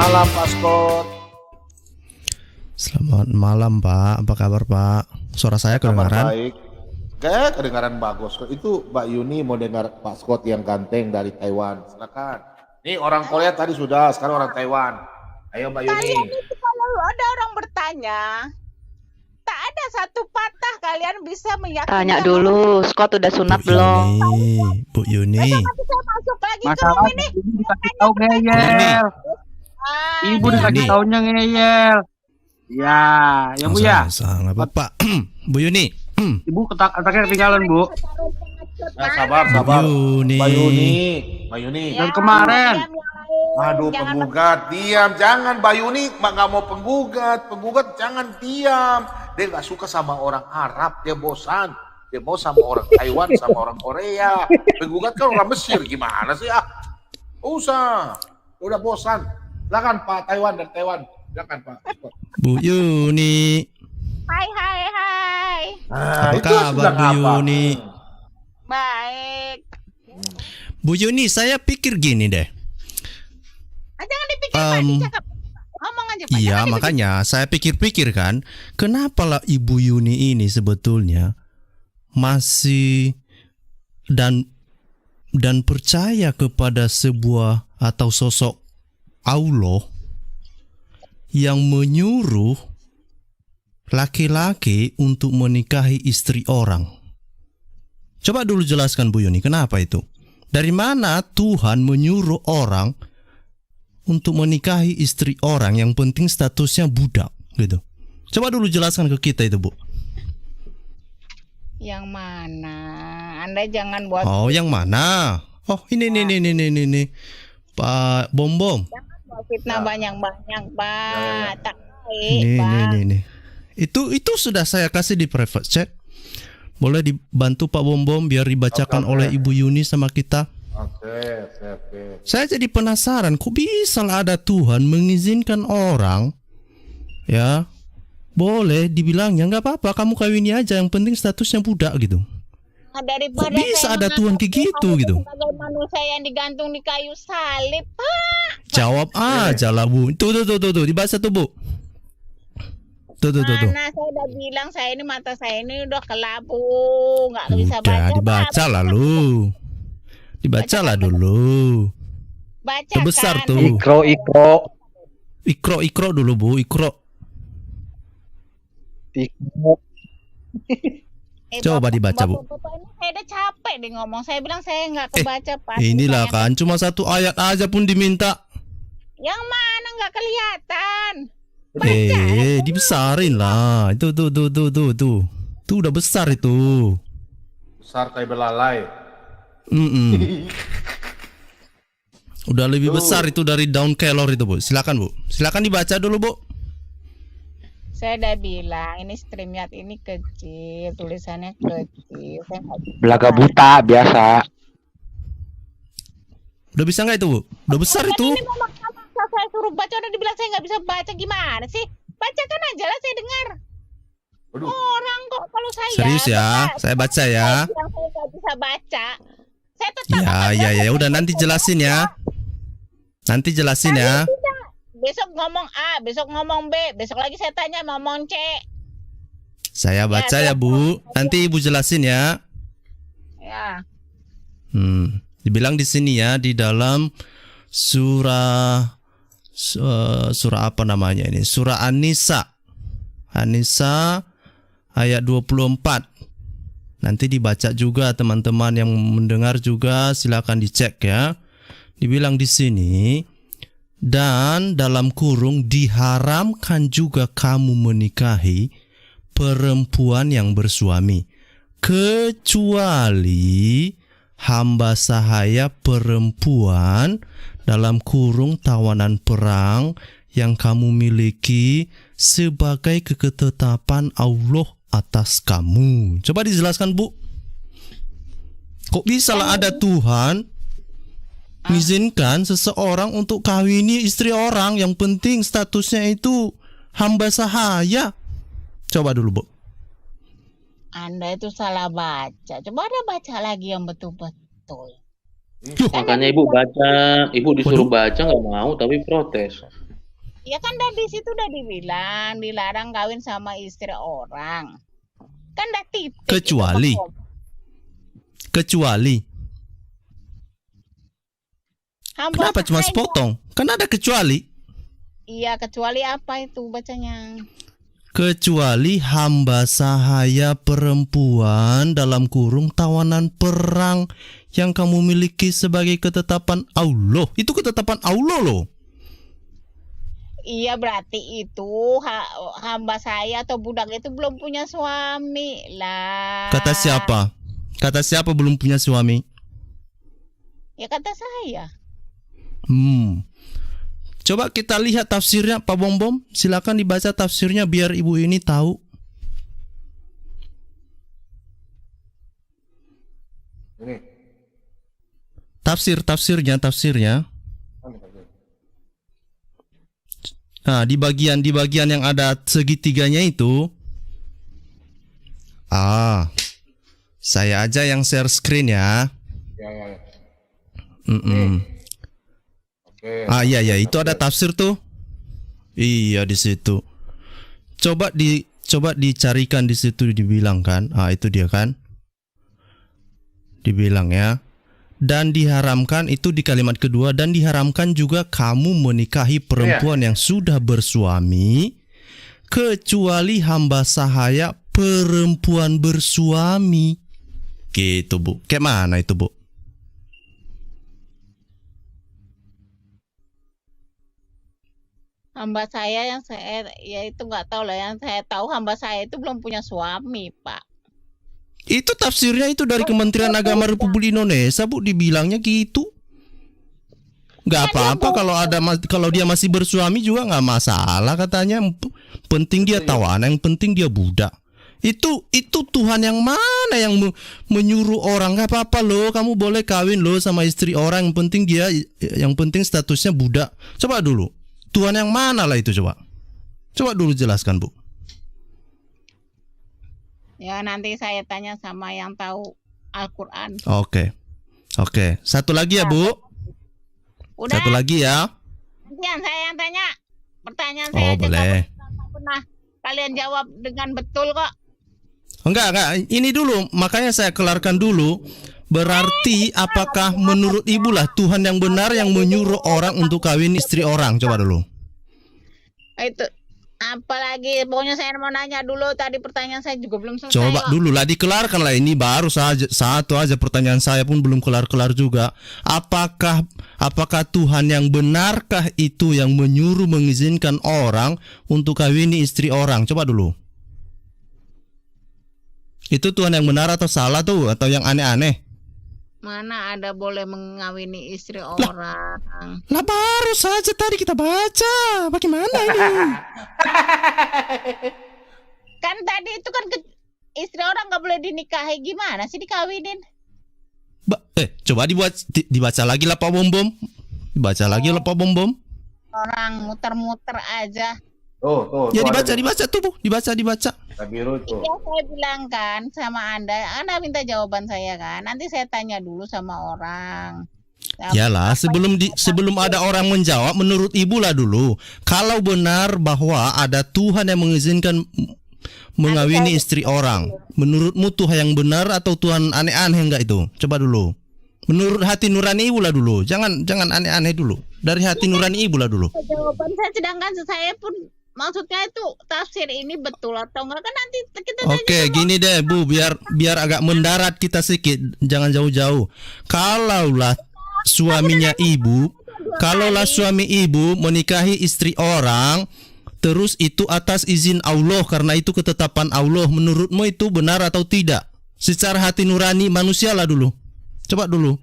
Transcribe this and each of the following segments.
malam Pak Scott. Selamat malam Pak, apa kabar Pak? Suara saya Kabar kedengaran? baik. Gak kedengaran bagus. Itu Mbak Yuni mau dengar Pak Scott yang ganteng dari Taiwan. Silakan. Nih orang Korea tadi sudah, sekarang orang Taiwan. Ayo Mbak Yuni. Kalian itu kalau ada orang bertanya, tak ada satu patah kalian bisa meyakinkan. Tanya dulu, Scott udah sunat belum? Bu Yuni. Nanti saya masuk lagi ke Masalah room ini. ibu dikasih tahu ngeyel. Ibu nih. dikasih taunya ngeyel. Ya, ya Bu ya. Nggak apa-apa. Bu Yuni. Ibu ketaknya ketinggalan Bu. Sabar. Bu Yuni. Mbak Yuni. Mbak Yuni. Dari kemarin. Aduh penggugat, diam. Jangan Mbak Yuni nggak mau penggugat. Penggugat jangan diam. Dia nggak suka sama orang Arab, dia bosan. Dia mau sama orang Taiwan, sama orang Korea. Penggugat kan orang Mesir, gimana sih ah? Usah, udah bosan. Silakan Pak Taiwan dari Taiwan. Silakan Pak. Bu Yuni. Hai. Apa itu kabar sedang Bu apa? Yuni? Baik. Bu Yuni, saya pikir gini deh. Jangan dipikir Pak, dicakap. Ngomong aja Pak. Iya, Jangan dipikir. makanya saya pikir-pikir kan, kenapa lah Ibu Yuni ini sebetulnya masih dan percaya kepada sebuah atau sosok Allah yang menyuruh laki-laki untuk menikahi istri orang. Coba dulu jelaskan Bu Yuni, kenapa itu? Dari mana Tuhan menyuruh orang untuk menikahi istri orang yang penting statusnya budak gitu? Coba dulu jelaskan ke kita itu Bu. Yang mana? Anda jangan buat Oh, yang mana? Oh, ini Pak Bom. fitnah banyak-banyak Pak. Tak baik Nih, Pak. nih. Itu sudah saya kasih di private chat. Boleh dibantu Pak Bom biar dibacakan Oke. oleh Ibu Yuni sama kita. Oke. Saya jadi penasaran, kok bisa lah ada Tuhan mengizinkan orang, ya, boleh dibilangnya nggak apa-apa, kamu kawini aja, yang penting statusnya budak gitu. Nah, daripada Kok bisa saya ada Tuhan kayak menganggap gitu, Tuhan gitu? sebagai manusia yang digantung di kayu salib Pak. Jawab aja lah Bu. Tuh, dibaca tuh Bu. Tuh. Mana saya udah bilang saya ini mata saya ini udah kelabu, nggak bisa Udah baca. dibaca lah lu. Dibaca lah dulu. Baca Tuh besar kan. tuh. Ikro dulu Bu, ikro. Coba dibaca, Bu. Bapak ini saya udah capek deh ngomong. Saya bilang saya nggak kebaca Pak. Inilah Saya- kan, cuma satu ayat aja pun diminta. Yang mana nggak kelihatan? Dibesarin lah. Itu tuh. Tuh udah besar itu. Besar kayak belalai. Udah lebih besar itu dari daun kelor itu Bu. Silakan Bu. Silakan dibaca dulu Bu. Saya udah bilang ini StreamYard ini kecil, tulisannya kecil. Saya nggak bisa Belaga baca. buta biasa. Udah bisa nggak itu Bu? Udah besar itu. Ini memaksa saya suruh baca, udah dibilang saya nggak bisa baca, gimana sih? Bacakan aja lah, saya dengar. Waduh. Orang kok kalau saya Serius ya? Saya baca ya. Saya bilang saya nggak bisa baca. Saya tetap Ya. Udah nanti jelasin ya. Nanti jelasin ya. besok ngomong A, besok ngomong B, besok lagi saya tanya ngomong C. Saya baca ya Bu. Nanti Ibu jelasin ya. Ya. Dibilang di sini ya, di dalam surah apa namanya ini? Surah An-Nisa. An-Nisa ayat 24. Nanti dibaca juga teman-teman yang mendengar juga, silakan dicek ya. Dibilang di sini, dan dalam kurung diharamkan juga kamu menikahi perempuan yang bersuami, kecuali hamba sahaya perempuan dalam kurung tawanan perang yang kamu miliki sebagai ketetapan Allah atas kamu. Coba dijelaskan Bu. Kok bisa lah ada Tuhan mengizinkan seseorang untuk kawini istri orang, yang penting statusnya itu hamba sahaya. Coba dulu Bu. Anda itu salah baca. Coba Anda baca lagi yang betul-betul. Makanya ibu baca, ibu disuruh baca nggak mau tapi protes. Ya kan di situ udah dibilang dilarang kawin sama istri orang. Kan dah titik. itu, Kecuali. Bang Bob. Kecuali. Hamba Kenapa cuma sahaya. sepotong? Kan ada kecuali. Iya, kecuali apa itu bacanya? Kecuali hamba sahaya perempuan dalam kurung tawanan perang yang kamu miliki sebagai ketetapan Allah. Itu ketetapan Allah loh. Iya, berarti itu hamba saya atau budak itu belum punya suami lah. Kata siapa? Kata siapa belum punya suami? Ya kata saya. Coba kita lihat tafsirnya Pak Bom Bom. Silakan dibaca tafsirnya biar ibu ini tahu. Ini. Tafsirnya. Nah, di bagian yang ada segitiganya itu. Saya aja yang share screen ya. Ya. Oke. Iya, itu ada tafsir tuh. Iya, di situ. Coba dicarikan di situ dibilang kan. Itu dia kan. Dibilang ya. Dan diharamkan itu di kalimat kedua, dan diharamkan juga kamu menikahi perempuan yang sudah bersuami kecuali hamba sahaya perempuan bersuami. Gitu, Bu. Kayak mana itu, Bu? Hamba saya ya itu nggak tahu lah, yang saya tahu hamba saya itu belum punya suami, Pak. Itu tafsirnya itu dari Kementerian Agama Republik Indonesia, Bu, dibilangnya gitu. Nggak apa-apa kalau dia masih bersuami juga nggak masalah katanya. Penting dia tawanan, yang penting dia budak. Itu Tuhan yang mana yang menyuruh orang? Nggak apa-apa loh, kamu boleh kawin loh sama istri orang, yang penting statusnya budak. Coba dulu, Tuhan yang mana lah itu coba? Coba dulu jelaskan, Bu. Ya nanti saya tanya sama yang tahu Al-Quran. Oke. Satu lagi ya, Bu. Udah. Satu lagi ya. Nanti yang tanya. Pertanyaan Oh, saya aja boleh. nggak pernah kalian jawab dengan betul kok. Enggak. Ini dulu, makanya saya kelarkan dulu. Berarti apakah menurut ibu lah Tuhan yang benar yang menyuruh orang untuk kawin istri orang? Coba dulu. Itu apalagi pokoknya saya mau nanya dulu, tadi pertanyaan saya juga belum selesai. Coba kok. dulu lah, dikelarkan lah, ini baru saja satu aja pertanyaan saya pun belum kelar-kelar juga. Apakah Tuhan yang benarkah itu yang menyuruh mengizinkan orang untuk kawini istri orang? Coba dulu. Itu Tuhan yang benar atau salah tuh, atau yang aneh-aneh? Mana ada boleh mengawini istri orang? Lah baru saja tadi kita baca. Bagaimana ini? Kan tadi itu kan istri orang nggak boleh dinikahi, gimana sih dikawinin? Coba dibaca lagi lah Pak Bom Bom. Dibaca lagi lah Pak Bom Bom. Orang muter-muter aja. Tuh. Ya ada dibaca tuh, Bu. Dibaca. warna biru tuh. Ya saya bilang kan sama Anda minta jawaban saya kan. Nanti saya tanya dulu sama orang. Yalah, sebelum ada orang menjawab, menurut ibu lah dulu. Kalau benar bahwa ada Tuhan yang mengizinkan mengawini istri orang, menurutmu Tuhan yang benar atau Tuhan aneh-aneh enggak itu? Coba dulu. Menurut hati nurani ibu lah dulu. Jangan aneh-aneh dulu. Dari hati nurani ibu lah dulu. Jawaban saya, sedangkan saya pun maksudnya itu tafsir ini betul atau enggak kan nanti kita Oke, gini deh Bu, biar agak mendarat kita sedikit, jangan jauh-jauh. Kalaulah suami ibu menikahi istri orang, terus itu atas izin Allah karena itu ketetapan Allah, menurutmu itu benar atau tidak? Secara hati nurani manusia lah dulu. Coba dulu.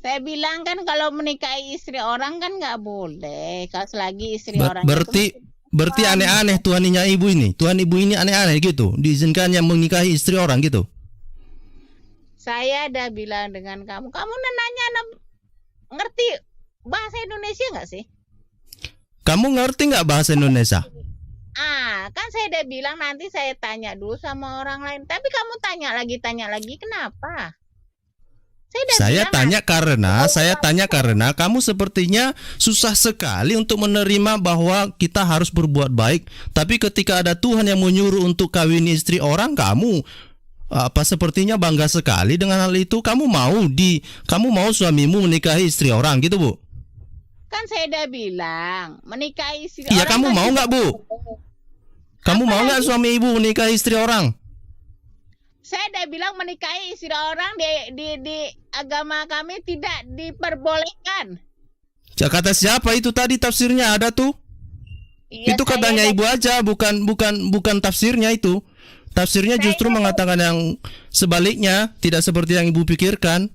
Saya bilang kan kalau menikahi istri orang kan nggak boleh. Kalau selagi istri orang Berarti aneh-aneh Tuhannya ibu ini. Tuhan ibu ini aneh-aneh gitu. Diizinkannya menikahi istri orang gitu. Saya udah bilang dengan kamu nanya ngerti bahasa Indonesia nggak sih? Kamu ngerti nggak bahasa Indonesia? Kan saya udah bilang nanti saya tanya dulu sama orang lain. Tapi kamu tanya lagi, kenapa? Saya tanya karena kamu sepertinya susah sekali untuk menerima bahwa kita harus berbuat baik. Tapi ketika ada Tuhan yang menyuruh untuk kawin istri orang, kamu sepertinya bangga sekali dengan hal itu. Kamu mau suamimu menikahi istri orang gitu, Bu? Kan saya udah bilang menikahi istri Iya, orang. kamu kan mau nggak, Bu? Kamu mau nggak suami ibu menikahi istri orang? Saya udah bilang menikahi istri orang di agama kami tidak diperbolehkan. Kata siapa itu tadi tafsirnya ada tuh? Iya, Itu katanya ibu aja, bukan tafsirnya itu. Tafsirnya justru mengatakan yang sebaliknya, tidak seperti yang ibu pikirkan.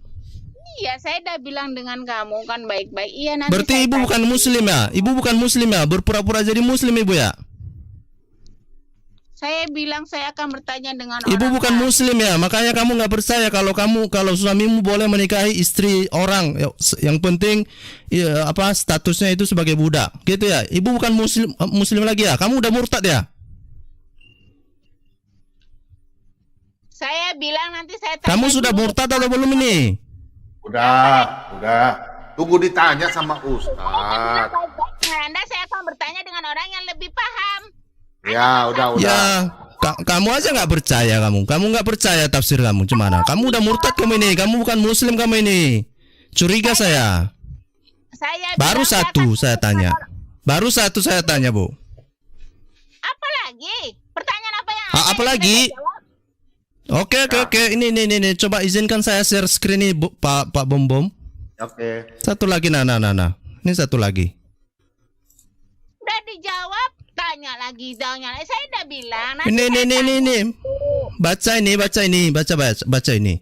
Iya, saya udah bilang dengan kamu kan baik-baik. Iya, nanti Berarti saya ibu tanya. bukan muslim ya? Ibu bukan muslim ya? Berpura-pura jadi muslim ibu ya? Saya bilang saya akan bertanya dengan Ibu orang bukan lain. muslim ya? Makanya kamu nggak percaya kalau suamimu boleh menikahi istri orang. Yang penting statusnya itu sebagai budak, gitu ya? Ibu bukan muslim lagi ya? Kamu udah murtad ya? Saya bilang nanti saya tanya. Kamu sudah dulu. murtad atau belum ini? Udah. Tunggu ditanya sama Ustaz. Anda saya akan bertanya dengan orang yang lebih paham. Ya, udah. Ya, kamu aja nggak percaya kamu nggak percaya tafsir kamu gimana? Kamu udah murtad kamu ini, kamu bukan muslim kamu ini. Curiga saya. Baru satu saya tanya, Bu. Apa lagi? Pertanyaan apa yang? Apa lagi? Oke. Ini. Coba izinkan saya share screen ini, Pak Bom. Oke. Satu lagi, Nana. Ini satu lagi. Udah dijawab, tanya lagi. Saya udah bilang. Ini. Baca ini.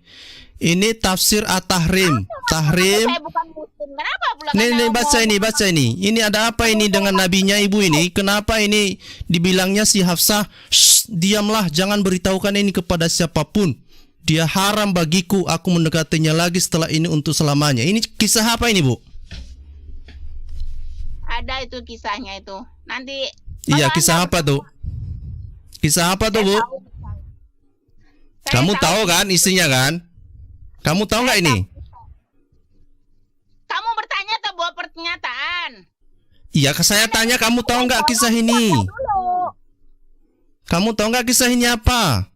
Ini tafsir At-Tahrim. Saya bukan muslim. Kenapa pula? Nih baca ini. Ini ada apa ini dengan nabinya ibu ini? Kenapa ini dibilangnya si Hafsah? Shh, diamlah, jangan beritahukan ini kepada siapapun. Dia haram bagiku, aku mendekatinya lagi setelah ini untuk selamanya. Ini kisah apa ini, Bu? Ada itu kisahnya itu. Nanti. Iya, kisah apa tuh? Kisah apa tuh, Bu? Kamu tahu kan isinya kan? Kamu tahu nggak ini? Kamu bertanya atau buat pernyataan? Iya, saya tanya kamu tahu nggak kisah ini? Kamu tahu nggak kisah ini apa?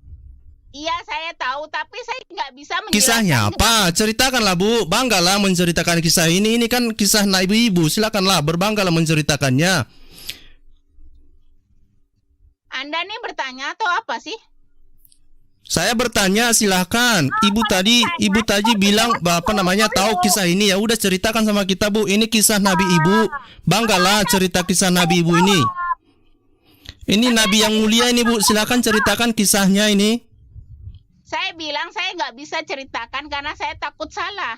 Iya, saya tahu, tapi saya nggak bisa menjelaskan. Kisahnya apa? Ceritakanlah, Bu. Banggalah menceritakan kisah ini. Ini kan kisah ibu-ibu. Silakanlah, berbanggalah menceritakannya. Anda nih bertanya atau apa sih? Saya bertanya, silahkan. Ibu tadi bilang tahu kisah ini. Ya udah ceritakan sama kita, Bu. Ini kisah Nabi Ibu. Banggalah cerita kisah Nabi Ibu ini. Ini Nabi yang mulia ini, Bu. Silahkan ceritakan kisahnya ini. Saya bilang saya nggak bisa ceritakan karena saya takut salah.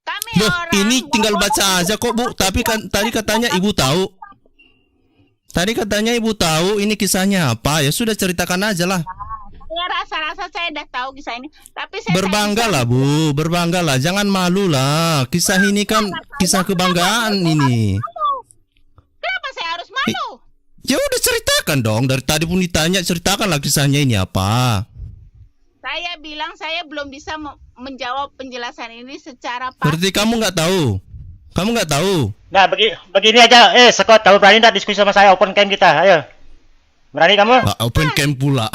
Kami Loh, orang. ini tinggal baca aja kok, Bu. Tapi kan tadi katanya Ibu tahu. Ini kisahnya apa? Ya sudah ceritakan aja lah. Ya rasa-rasa saya udah tahu kisah ini. Tapi saya Berbanggalah, Bu. Berbanggalah. Jangan malu lah. Kisah ini kan kisah kebanggaan ini. Kenapa saya harus malu? Ya udah ceritakan dong. Dari tadi pun ditanya, ceritakanlah kisahnya ini apa. Saya bilang saya belum bisa menjawab penjelasan ini secara pasti. Berarti kamu nggak tahu. Kamu nggak tahu. Nah, begini aja. Scott, tahu berani nggak diskusi sama saya open camp kita? Ayo. Berani kamu? Open camp pula.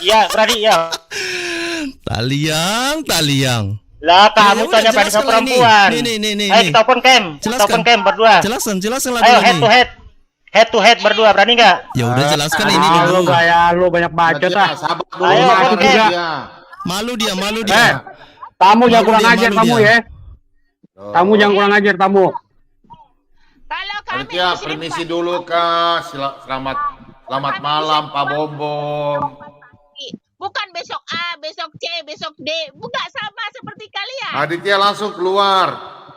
Iya, berani ya. Taliang. Lah, kamu udah, tanya berani jelaskan sama lah perempuan. ini. Ayo kita open camp. Kita Jelaskan. open camp berdua. Jelasin lah Ayo dulu head to nih. head. Head to head berdua, berani nggak? Ya udah jelaskan ini Lu dulu. kayak lu banyak bacot ah. Sabar dulu. Ayo, sabar oke. dia. Malu dia. Tamu jangan Malu kurang dia, ajar malu tamu dia. ya. Tamu jangan kurang ajar tamu. Kalau kami Panitia, di sini, permisi Pak, dulu Kak. Selamat malam Pak Bom. bukan besok A, besok C, besok D, bukan sama seperti kalian. Aditya langsung keluar.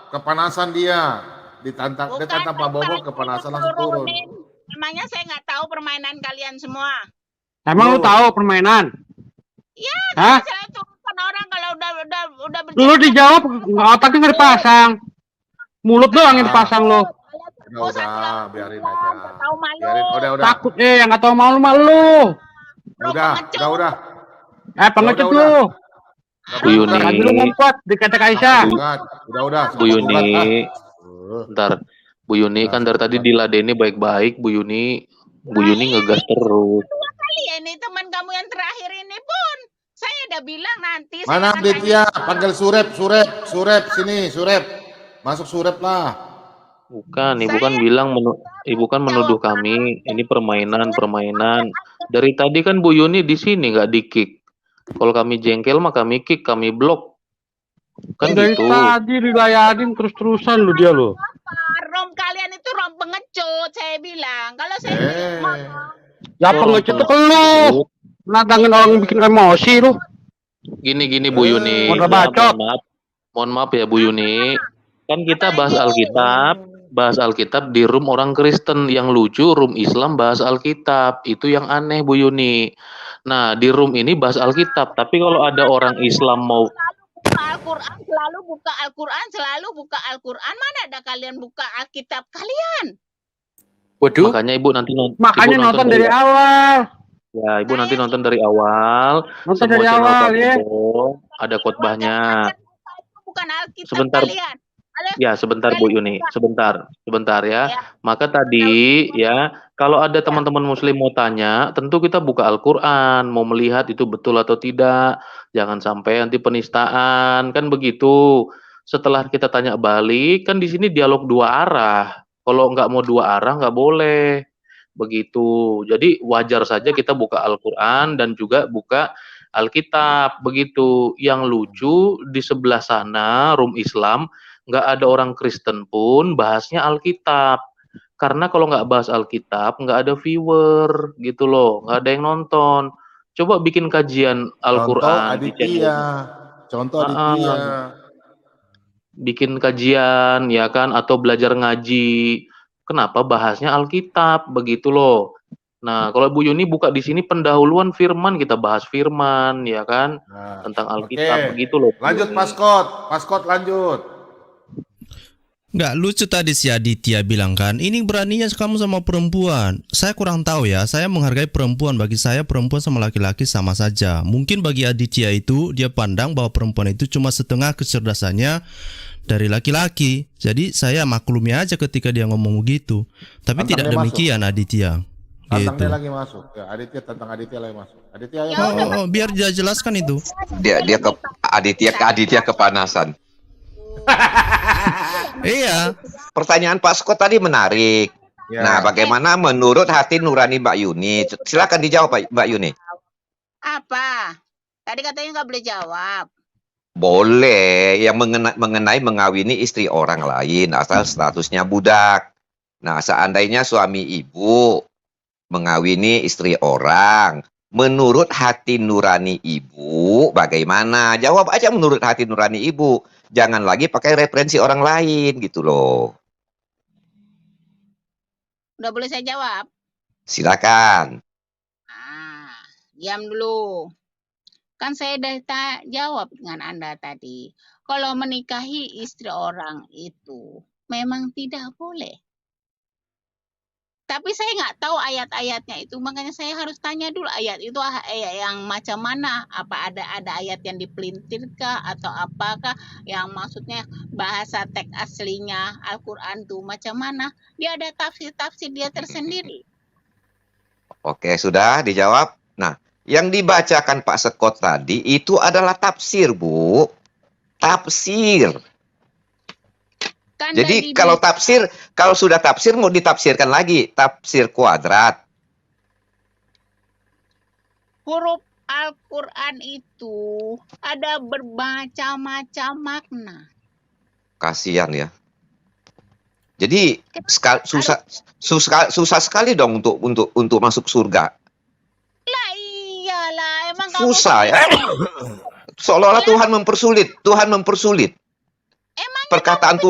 Kepanasan dia. Ditantang Bukan Pak Bom kepanasan langsung turun. turunin. Emangnya saya nggak tahu permainan kalian semua. Emang lu tahu permainan? Iya, Hah? saya turunkan orang kalau udah Lu dijawab otaknya nggak dipasang. Mulut doang yang dipasang lu. Udah, biarin aja. Tahu malu. Biarin, udah. Takut yang nggak tahu malu malu. Udah. Pengecut Udah. lu. Bu Yuni. Tadi lu ngumpet di kata Aisyah. Penggugat. Udah. Bu Yuni, Ah. bentar. Bu Yuni kan dari tadi diladeni baik-baik, Bu Yuni. Bu Yuni ngegas terus. Kali ya ini teman kamu yang terakhir ini pun. Saya udah bilang nanti. Mana saya akan Aditya? tanya. Panggil Surep sini, Surep. Masuk Surep lah. Bukan, Ibu kan bilang Ibu kan menuduh kami ini permainan. Dari tadi kan Bu Yuni di sini nggak di-kick. Kalau kami jengkel mah kami kick, kami blok. Kan Dari gitu. tadi dilayanin terus-terusan lu dia lo. Rom kalian itu rom pengecut, saya bilang. Kalau saya Ya pengecut itu lu. Nadangin orang bikin emosi lu. Gini Bu Yuni. Udah Ya, bacot. mohon maaf ya Bu Yuni. Kan kita bahas Alkitab di room orang Kristen. Yang lucu room Islam bahas Alkitab. Itu yang aneh Bu Yuni. Nah, di room ini bahas Alkitab, tapi kalau ada orang Islam mau selalu buka Al-Quran. Mana ada kalian buka Alkitab kalian? Waduh. makanya Ibu nanti Makanya Ibu nonton dari awal. Ya, Ibu nanti nonton dari awal. Nonton Semua dari channel awal Pak ya. Bobo, ada khotbahnya. Bukan Alkitab Sebentar. kalian. Ya, sebentar Bu Yuni, sebentar ya. Maka tadi ya, kalau ada teman-teman muslim mau tanya, tentu kita buka Al-Qur'an, mau melihat itu betul atau tidak. Jangan sampai nanti penistaan, kan begitu. Setelah kita tanya balik, kan di sini dialog dua arah. Kalau nggak mau dua arah, nggak boleh. Begitu. Jadi wajar saja kita buka Al-Qur'an dan juga buka Alkitab. Begitu. Yang lucu di sebelah sana, room Islam, nggak ada orang Kristen pun bahasnya Alkitab. Karena kalau nggak bahas Alkitab, nggak ada viewer gitu loh, nggak ada yang nonton. Coba bikin kajian Al-Quran di channel. Contoh Aditya. Bikin kajian ya kan, atau belajar ngaji. Kenapa bahasnya Alkitab begitu loh. Nah, kalau Bu Yuni buka di sini pendahuluan firman, kita bahas firman ya kan, tentang Alkitab begitu loh. Lanjut Paskot lanjut. Nggak lucu tadi si Aditya bilang kan, ini beraninya kamu sama perempuan. Saya kurang tahu ya, saya menghargai perempuan. Bagi saya perempuan sama laki-laki sama saja. Mungkin bagi Aditya itu, dia pandang bahwa perempuan itu cuma setengah kecerdasannya dari laki-laki. Jadi saya maklumi aja ketika dia ngomong begitu. Tapi tidak demikian Aditya. Gitu. Lagi masuk. Ya, Aditya lagi masuk. Aditya ayo. Biar dia jelaskan itu. Aditya kepanasan. Iya. Pertanyaan Pak Scott tadi menarik. Ya. Nah, bagaimana menurut hati nurani Mbak Yuni? Silakan dijawab Mbak Yuni. Apa? Tadi katanya nggak boleh jawab. Boleh, yang mengenai mengawini istri orang lain asal statusnya budak. Nah, seandainya suami ibu mengawini istri orang, menurut hati nurani ibu bagaimana? Jawab aja menurut hati nurani ibu. Jangan lagi pakai referensi orang lain gitu loh. Udah boleh saya jawab? Silakan. Diam dulu. Kan saya udah jawab dengan Anda tadi. Kalau menikahi istri orang itu memang tidak boleh. Tapi saya nggak tahu ayat-ayatnya itu, makanya saya harus tanya dulu ayat itu ayat yang macam mana, apa ada ayat yang dipelintirkah atau apakah yang maksudnya bahasa teks aslinya Al-Quran tuh macam mana, dia ada tafsir dia tersendiri. Oke, sudah dijawab. Nah, yang dibacakan Pak Scott tadi itu adalah tafsir, Bu. Tafsir. Jadi kalau sudah tafsir mau ditafsirkan lagi, tafsir kuadrat. Huruf Al-Quran itu ada bermacam-macam makna. Kasihan ya. Jadi susah sekali dong untuk masuk surga. Lah iyalah, emang susah ya. Seolah-olah Tuhan mempersulit. Perkataan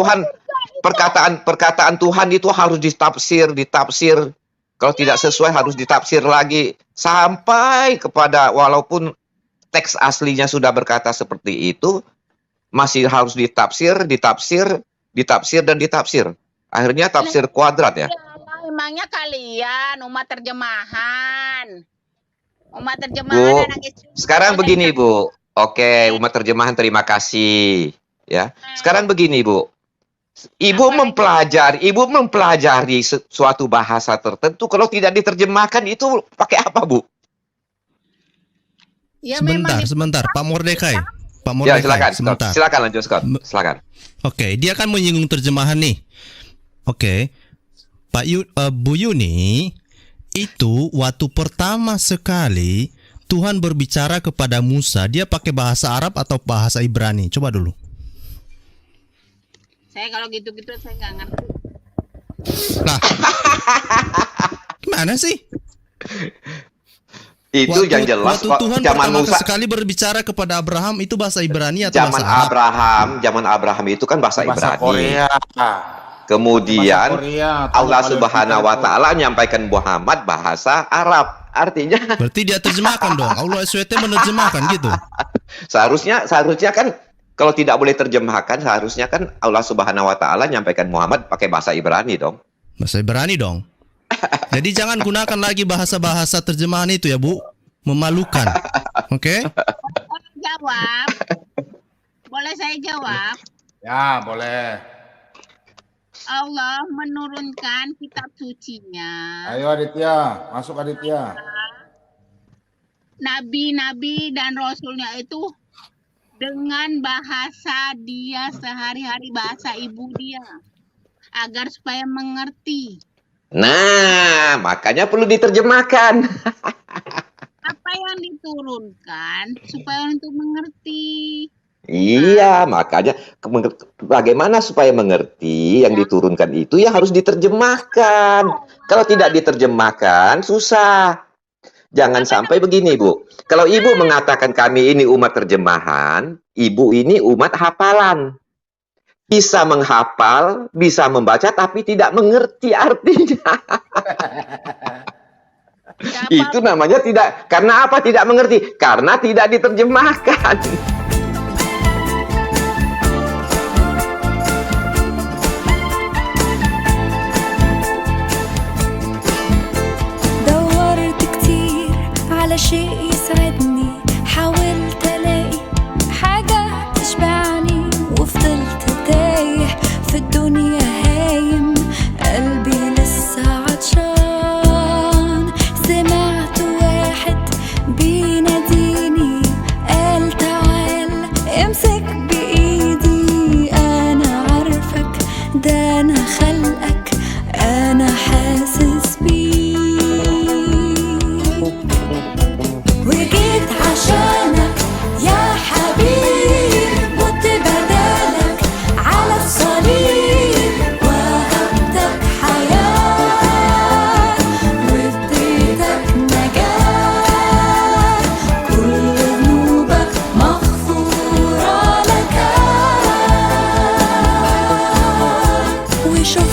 Tuhan itu harus ditafsir. Kalau tidak sesuai harus ditafsir lagi sampai kepada walaupun teks aslinya sudah berkata seperti itu, masih harus ditafsir. Akhirnya tafsir kuadrat ya. Emangnya kalian umat terjemahan. Bu, sekarang begini Bu. Oke, umat terjemahan terima kasih. Ya. Sekarang begini, Bu. Ibu mempelajari suatu bahasa tertentu, kalau tidak diterjemahkan itu pakai apa, Bu? Ya Sebentar, Pak Mordekai. Pak Ya, Mordekai, silakan. sebentar. Silakan lanjut, Scott. Silakan. Oke, dia kan menyinggung terjemahan nih. Oke, Bu Yuni, itu waktu pertama sekali Tuhan berbicara kepada Musa, dia pakai bahasa Arab atau bahasa Ibrani? Coba dulu. Saya kalau gitu-gitu saya nggak ngerti. Lah, gimana sih? Itu yang jelas waktu kok, Tuhan zaman pertama Musa, sekali berbicara kepada Abraham itu bahasa Ibrani atau bahasa Arab? zaman Abraham itu kan bahasa Bahasa Ibrani. Korea. Kemudian Bahasa Korea, Allah atau Subhanahu wa Palestina taala menyampaikan Muhammad bahasa Arab. Artinya Berarti dia terjemahkan dong. Allah SWT menerjemahkan gitu. seharusnya kan kalau tidak boleh terjemahkan, seharusnya kan Allah Subhanahu wa taala menyampaikan Muhammad pakai bahasa Ibrani dong. Bahasa Ibrani dong. Jadi jangan gunakan lagi bahasa-bahasa terjemahan itu ya, Bu. Memalukan. Oke? Jawab. Boleh saya jawab? Ya, boleh. Allah menurunkan kitab sucinya. Ayo Aditya, masuk Aditya. Nabi-nabi dan rasulnya itu dengan bahasa dia sehari-hari, bahasa ibu dia, agar supaya mengerti Nah, makanya perlu diterjemahkan. apa yang diturunkan supaya untuk mengerti. Iya, makanya bagaimana supaya mengerti yang diturunkan itu ya harus diterjemahkan. Kalau tidak diterjemahkan, susah. Jangan sampai begini, Bu. Kalau Ibu mengatakan kami ini umat terjemahan, Ibu ini umat hafalan. Bisa menghafal, bisa membaca, tapi tidak mengerti artinya. Itu namanya tidak. Karena apa tidak mengerti? Karena tidak diterjemahkan. دورت كتير على شيء يسعدني حاولت الاقي حاجة تشبعني وفضلت تايه في الدنيا هايم قلبي لسه عطشان سمعت واحد بيناديني قال تعال امسك بإيدي أنا عارفك ده أنا خلقك أنا حاسس بيك وجيت عشانك يا حبيب مت بدالك على الصليب وهبتك حياة واديتك نجاة كل ذنوبك مغفورة لك وشوف